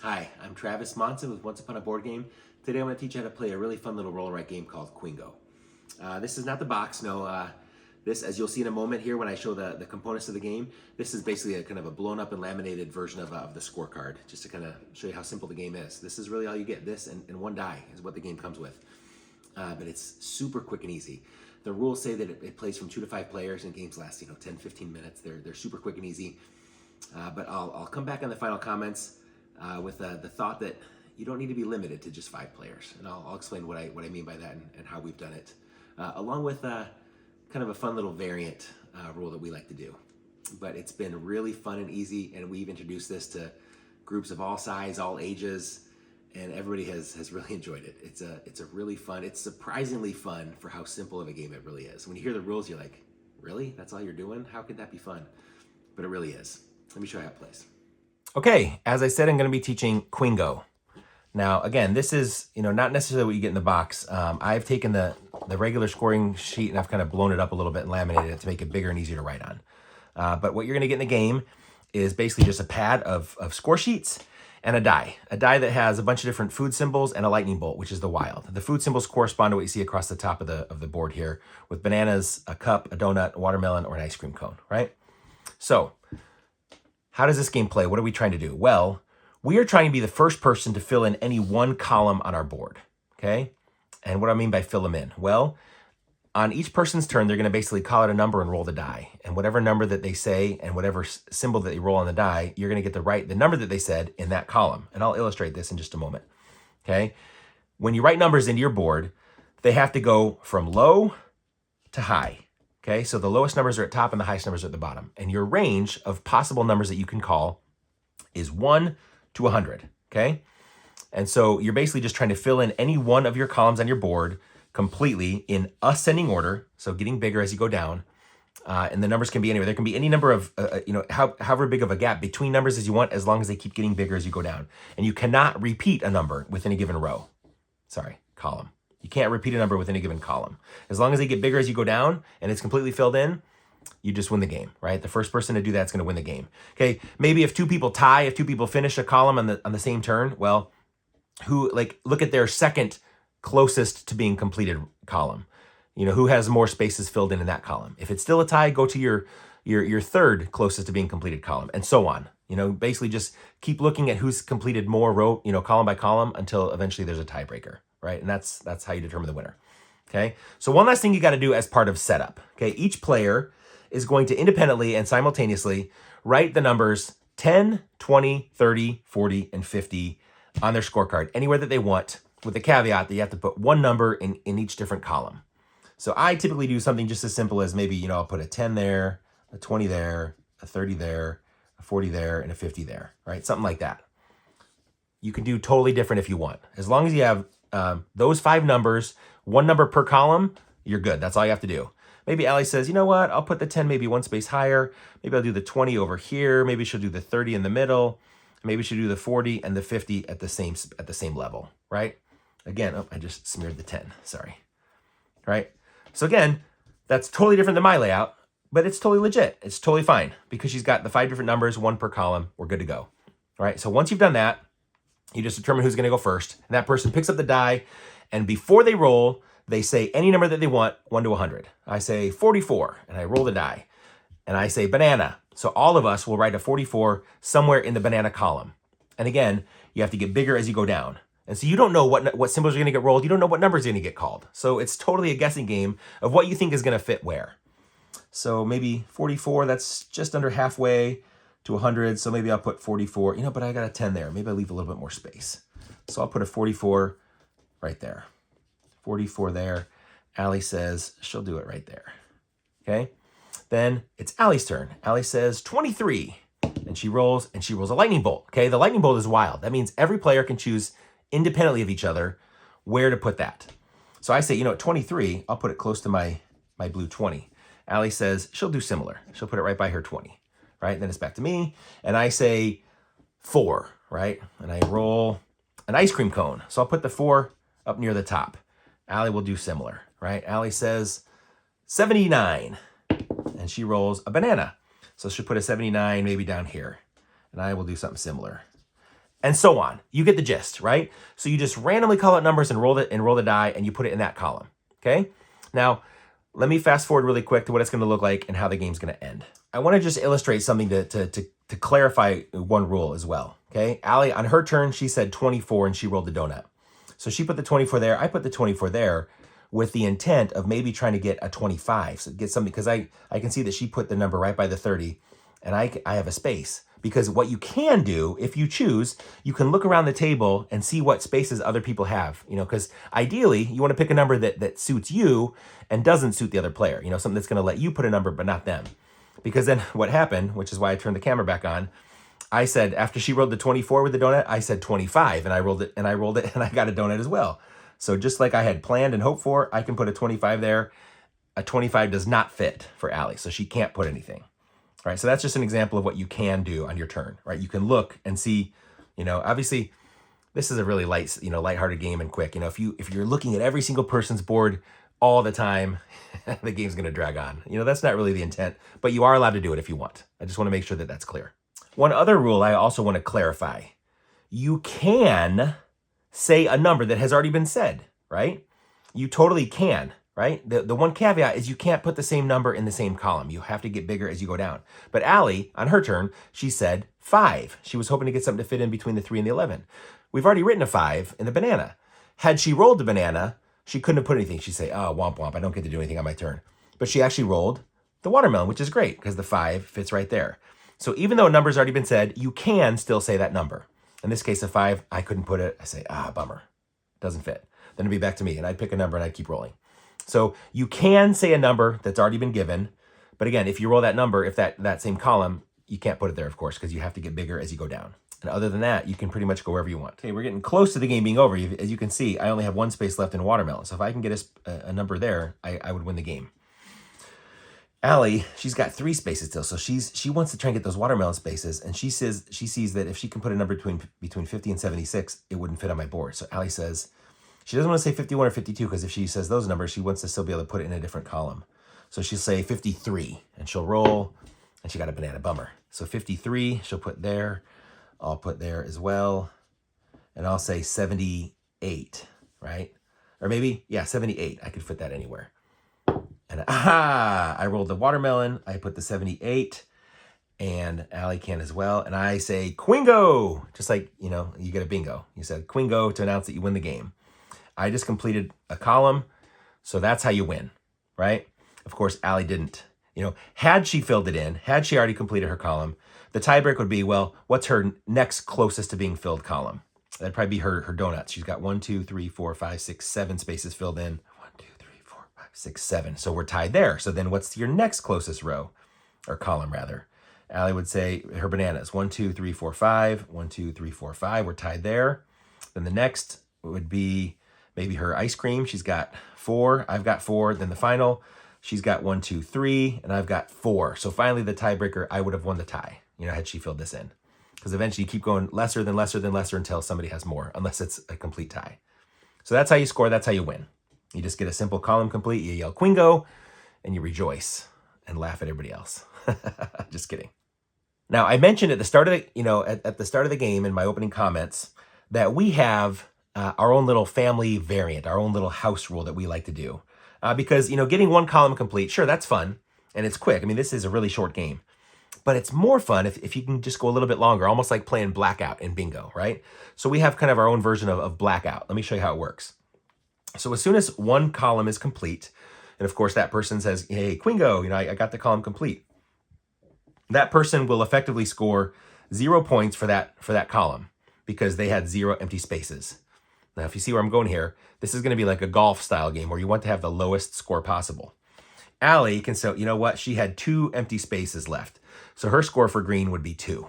Hi, I'm Travis Monson with Once Upon a Board Game. Today I'm going to teach you how to play a really fun little roll and write game called Qwingo. This is not the box, no. This, as you'll see in a moment here when I show the components of the game, this is basically a kind of a blown up and laminated version of the scorecard, just to kind of show you how simple the game is. This is really all you get. This and one die is what the game comes with. But it's super quick and easy. The rules say that it plays from 2 to 5 players and games last 10, 15 minutes. They're super quick and easy. But I'll come back on the final comments with the thought that you don't need to be limited to just 5 players, and I'll explain what I mean by that and how we've done it, along with kind of a fun little variant rule that we like to do. But it's been really fun and easy, and we've introduced this to groups of all size, all ages, and everybody has really enjoyed it. It's a really fun. It's surprisingly fun for how simple of a game it really is. When you hear the rules, you're like, really? That's all you're doing? How could that be fun? But it really is. Let me show you how it plays. Okay, as I said, I'm going to be teaching Qwingo. Now, again, this is not necessarily what you get in the box. I've taken the regular scoring sheet and I've kind of blown it up a little bit and laminated it to make it bigger and easier to write on. But what you're going to get in the game is basically just a pad of score sheets and a die that has a bunch of different food symbols and a lightning bolt, which is the wild. The food symbols correspond to what you see across the top of the board here, with bananas, a cup, a donut, a watermelon, or an ice cream cone, right? So how does this game play? What are we trying to do? Well, we are trying to be the first person to fill in any one column on our board, okay? And what do I mean by fill them in? Well, on each person's turn, they're going to basically call out a number and roll the die. And whatever number that they say and whatever symbol that they roll on the die, you're going to get the number that they said in that column. And I'll illustrate this in just a moment, okay? When you write numbers into your board, they have to go from low to high. Okay, so the lowest numbers are at top and the highest numbers are at the bottom. And your range of possible numbers that you can call is 1 to 100, okay? And so you're basically just trying to fill in any one of your columns on your board completely in ascending order, so getting bigger as you go down. And the numbers can be anywhere. There can be any number of, however big of a gap between numbers as you want, as long as they keep getting bigger as you go down. And you cannot repeat a number within a given row. Column. You can't repeat a number within a given column. As long as they get bigger as you go down and it's completely filled in, you just win the game, right? The first person to do that's going to win the game. Okay, maybe if 2 people tie, if 2 people finish a column on the same turn, well, look at their second closest to being completed column. Who has more spaces filled in that column. If it's still a tie, go to your third closest to being completed column, and so on. Basically just keep looking at who's completed more row, column by column until eventually there's a tiebreaker. Right? And that's how you determine the winner. Okay? So one last thing you got to do as part of setup. Okay? Each player is going to independently and simultaneously write the numbers 10, 20, 30, 40, and 50 on their scorecard anywhere that they want, with the caveat that you have to put one number in each different column. So I typically do something just as simple as maybe, I'll put a 10 there, a 20 there, a 30 there, a 40 there, and a 50 there, right? Something like that. You can do totally different if you want. As long as you have those 5 numbers, one number per column, you're good. That's all you have to do. Maybe Allie says, you know what? I'll put the 10 maybe one space higher. Maybe I'll do the 20 over here. Maybe she'll do the 30 in the middle. Maybe she'll do the 40 and the 50 at the same level, right? Again, I just smeared the 10. Sorry. Right? So again, that's totally different than my layout, but it's totally legit. It's totally fine because she's got the 5 different numbers, one per column. We're good to go. All right? So once you've done that, you just determine who's going to go first. And that person picks up the die, and before they roll, they say any number that they want, 1 to 100. I say 44, and I roll the die. And I say banana. So all of us will write a 44 somewhere in the banana column. And again, you have to get bigger as you go down. And so you don't know what symbols are going to get rolled. You don't know what numbers are going to get called. So it's totally a guessing game of what you think is going to fit where. So maybe 44, that's just under halfway to 100, so maybe I'll put 44, but I got a 10 there. Maybe I'll leave a little bit more space. So I'll put a 44 right there. 44 there. Allie says she'll do it right there. Okay? Then it's Allie's turn. Allie says 23, and she rolls a lightning bolt. Okay? The lightning bolt is wild. That means every player can choose independently of each other where to put that. So I say, at 23, I'll put it close to my blue 20. Allie says she'll do similar. She'll put it right by her 20. Right? Then it's back to me, and I say 4, right? And I roll an ice cream cone. So I'll put the 4 up near the top. Allie will do similar, right? Allie says 79, and she rolls a banana. So she'll put a 79 maybe down here, and I will do something similar. and so on. You get the gist, right? So you just randomly call out numbers and roll the die, and you put it in that column, okay? Now, let me fast forward really quick to what it's gonna look like and how the game's gonna end. I wanna just illustrate something to clarify one rule as well, okay? Allie, on her turn, she said 24 and she rolled the donut. So she put the 24 there, I put the 24 there with the intent of maybe trying to get a 25. So get something, because I can see that she put the number right by the 30 and I have a space. Because what you can do, if you choose, you can look around the table and see what spaces other people have, because ideally you want to pick a number that suits you and doesn't suit the other player, something that's going to let you put a number but not them. Because then what happened, which is why I turned the camera back on, I said, after she rolled the 24 with the donut, I said 25, and I rolled it, and I got a donut as well. So just like I had planned and hoped for, I can put a 25 there. A 25 does not fit for Allie, so she can't put anything. All right, so that's just an example of what you can do on your turn, right? You can look and see, obviously this is a really lighthearted game and quick. If you're looking at every single person's board all the time, the game's gonna drag on. That's not really the intent, but you are allowed to do it if you want. I just wanna make sure that that's clear. One other rule I also wanna clarify. You can say a number that has already been said, right? You totally can, right? The one caveat is you can't put the same number in the same column. You have to get bigger as you go down. But Allie, on her turn, she said 5. She was hoping to get something to fit in between the 3 and the 11. We've already written a 5 in the banana. Had she rolled the banana, she couldn't have put anything. She'd say, oh, womp womp, I don't get to do anything on my turn. But she actually rolled the watermelon, which is great because the 5 fits right there. So even though a number's already been said, you can still say that number. In this case, a 5, I couldn't put it. I say, bummer, doesn't fit. Then it'd be back to me, and I'd pick a number and I'd keep rolling. So you can say a number that's already been given, but again, if you roll that number, if that same column, you can't put it there, of course, because you have to get bigger as you go down. And other than that, you can pretty much go wherever you want. Okay, we're getting close to the game being over. As you can see, I only have 1 space left in watermelon. So if I can get a number there, I would win the game. Allie, she's got 3 spaces still, so she wants to try and get those watermelon spaces, and she sees that if she can put a number between 50 and 76, it wouldn't fit on my board. So Allie says, she doesn't want to say 51 or 52, because if she says those numbers, she wants to still be able to put it in a different column. So she'll say 53, and she'll roll, and she got a banana, bummer. So 53, she'll put there. I'll put there as well, and I'll say 78, right? Or maybe, 78. I could fit that anywhere. And I rolled the watermelon. I put the 78, and Allie can as well. And I say Qwingo, just like, you get a bingo. You said Qwingo to announce that you win the game. I just completed a column, so that's how you win, right? Of course, Allie didn't. Had she filled it in, had she already completed her column, the tiebreak would be, well, what's her next closest to being filled column? That'd probably be her donuts. She's got 1, 2, 3, 4, 5, 6, 7 spaces filled in. 1, 2, 3, 4, 5, 6, 7. So we're tied there. So then what's your next closest row, or column rather? Allie would say her bananas. 1, 2, 3, 4, 5. 1, 2, 3, 4, 5. We're tied there. Then the next would be maybe her ice cream. She's got 4. I've got 4. Then the final, she's got 1, 2, 3, and I've got 4. So finally the tiebreaker, I would have won the tie, had she filled this in. Because eventually you keep going lesser than lesser than lesser until somebody has more, unless it's a complete tie. So that's how you score, that's how you win. You just get a simple column complete, you yell Qwingo, and you rejoice and laugh at everybody else. Just kidding. Now, I mentioned at the start of the, at the start of the game in my opening comments that we have our own little family variant, our own little house rule that we like to do. Because, getting 1 column complete, sure, that's fun, and it's quick. I mean, this is a really short game. But it's more fun if you can just go a little bit longer, almost like playing blackout in bingo, right? So we have kind of our own version of blackout. Let me show you how it works. So as soon as 1 column is complete, and of course that person says, hey, Qwingo, I got the column complete. That person will effectively score 0 points for that column because they had 0 empty spaces. Now, if you see where I'm going here, this is going to be like a golf style game where you want to have the lowest score possible. Allie can say, she had 2 empty spaces left. So her score for green would be 2,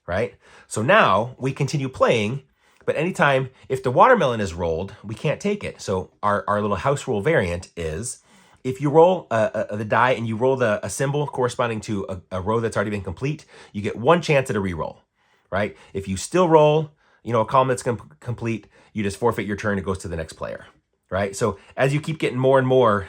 right? So now we continue playing, but anytime, if the watermelon is rolled, we can't take it. So our little house rule variant is, if you roll the die and you roll a symbol corresponding to a row that's already been complete, you get 1 chance at a reroll, right? If you still roll, a column that's complete, you just forfeit your turn, it goes to the next player, right? So as you keep getting more and more,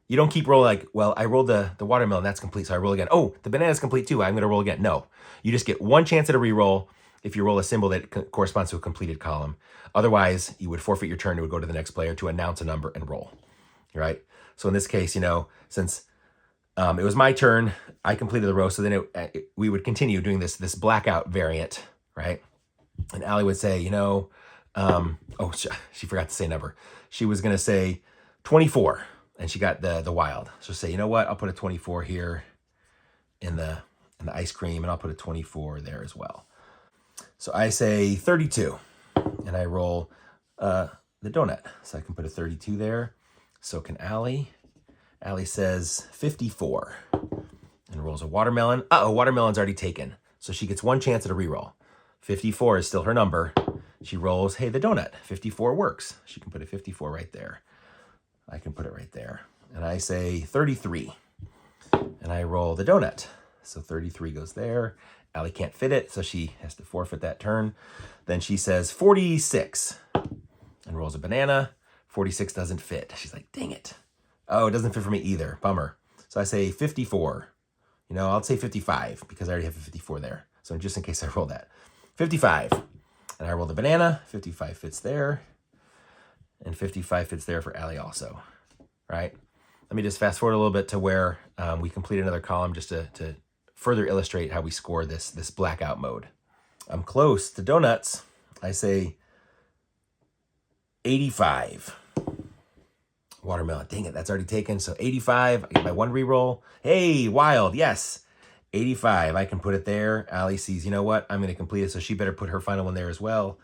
you don't keep rolling like, well, I rolled the watermelon, that's complete, so I roll again. Oh, the banana's complete too, I'm gonna roll again. No, you just get 1 chance at a reroll. if you roll a symbol that corresponds to a completed column. Otherwise, you would forfeit your turn. It would go to the next player to announce a number and roll, right? So in this case, since it was my turn, I completed the row. So then we would continue doing this blackout variant, right? And Allie would say, she forgot to say a number. She was going to say 24, and she got the wild. So say, you know what? I'll put a 24 here in the ice cream, and I'll put a 24 there as well. So I say 32, and I roll the donut. So I can put a 32 there. So can Allie. Allie says 54 and rolls a watermelon. Watermelon's already taken. So she gets one chance at a reroll. 54 is still her number. She rolls, hey, the donut. 54 works. She can put a 54 right there. I can put it right there. And I say 33. And I roll the donut. So 33 goes there. Allie can't fit it, so she has to forfeit that turn. Then she says 46 and rolls a banana. 46 doesn't fit. She's like, dang it. Oh, it doesn't fit for me either. Bummer. So I say 54. I'll say 55 because I already have a 54 there. So just in case I roll that. 55. And I roll the banana. 55 fits there. And 55 fits there for Allie also. Right? Let me just fast forward a little bit to where we complete another column just to further illustrate how we score this blackout mode. I'm close to donuts. I say 85. Watermelon. Dang it, that's already taken. So 85. I get my one reroll. Hey, wild. Yes. 85. I can put it there. Allie sees, you know what? I'm going to complete it. So she better put her final one there as well.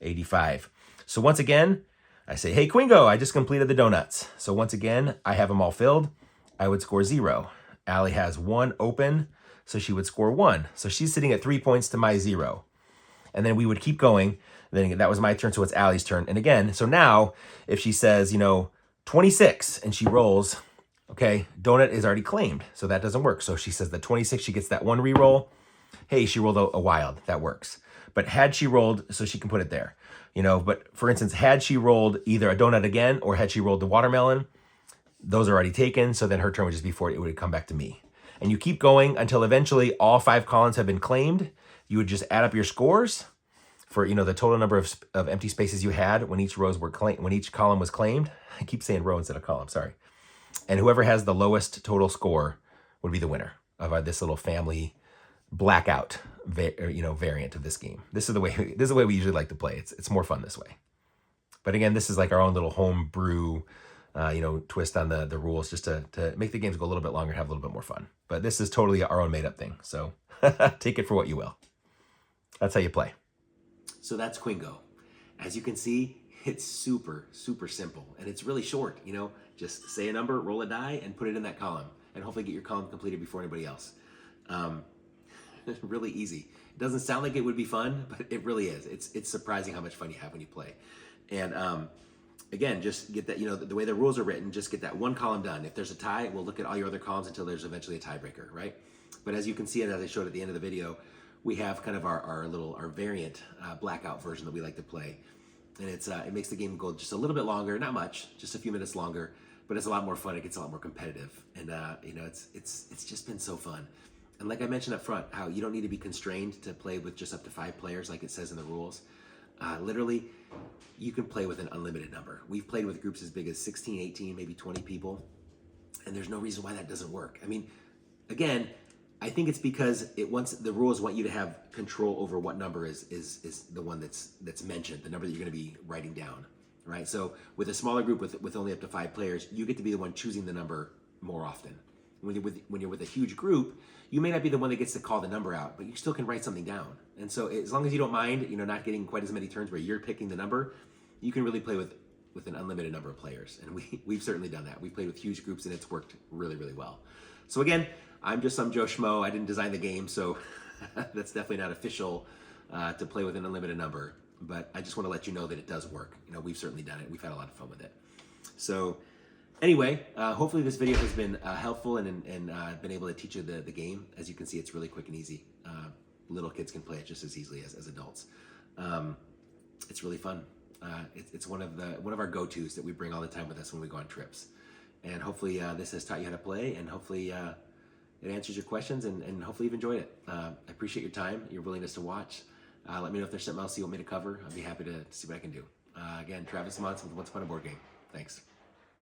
85. So once again, I say, hey, Qwingo, I just completed the donuts. So once again, I have them all filled. I would score 0. Allie has 1 open, so she would score 1. So she's sitting at 3 points to my 0. And then we would keep going. Then that was my turn, so it's Allie's turn. And again, so now if she says, 26 and she rolls, okay, donut is already claimed. So that doesn't work. So she says that 26, she gets that 1 reroll. Hey, she rolled a wild. That works. But had she rolled, so she can put it there. But for instance, had she rolled either a donut again or had she rolled the watermelon, those are already taken. So then her turn would just be 40. It would come back to me. And you keep going until eventually all 5 columns have been claimed. You would just add up your scores for, the total number of empty spaces you had when each when each column was claimed. I keep saying row instead of column, sorry. And whoever has the lowest total score would be the winner of this little family blackout variant of this game. This is the way we usually like to play. It's more fun this way. But again, this is like our own little home brew twist on the rules just to make the games go a little bit longer and have a little bit more fun. But this is totally our own made up thing. So take it for what you will. That's how you play. So that's Qwingo. As you can see, it's super, super simple. And it's really short, just say a number, roll a die, and put it in that column. And hopefully get your column completed before anybody else. Really easy. It doesn't sound like it would be fun, but it really is. It's surprising how much fun you have when you play. And again, just get that, the way the rules are written, just get that one column done. If there's a tie, we'll look at all your other columns until there's eventually a tiebreaker, right? But as you can see, and as I showed at the end of the video, we have kind of our variant blackout version that we like to play. And it makes the game go just a little bit longer, not much, just a few minutes longer, but it's a lot more fun. It gets a lot more competitive. And it's just been so fun. And like I mentioned up front, how you don't need to be constrained to play with just up to 5 players like it says in the rules. Literally, you can play with an unlimited number. We've played with groups as big as 16, 18, maybe 20 people, and there's no reason why that doesn't work. I mean, again, I think it's because the rules want you to have control over what number is the one that's mentioned, the number that you're going to be writing down, right? So with a smaller group with only up to 5 players, you get to be the one choosing the number more often. When you're with a huge group, you may not be the one that gets to call the number out, but you still can write something down. And so as long as you don't mind, not getting quite as many turns where you're picking the number, you can really play with an unlimited number of players. And we've certainly done that. We've played with huge groups and it's worked really, really well. So again, I'm just some Joe Schmo. I didn't design the game, so that's definitely not official to play with an unlimited number. But I just want to let you know that it does work. We've certainly done it. We've had a lot of fun with it. So anyway, hopefully this video has been helpful and been able to teach you the game. As you can see, it's really quick and easy. Little kids can play it just as easily as adults. It's really fun. It's one of our go-tos that we bring all the time with us when we go on trips. And hopefully this has taught you how to play, and hopefully it answers your questions, and hopefully you've enjoyed it. I appreciate your time, your willingness to watch. Let me know if there's something else you want me to cover. I'll be happy to see what I can do. Again, Travis Monson with Once Upon a Board Game. Thanks.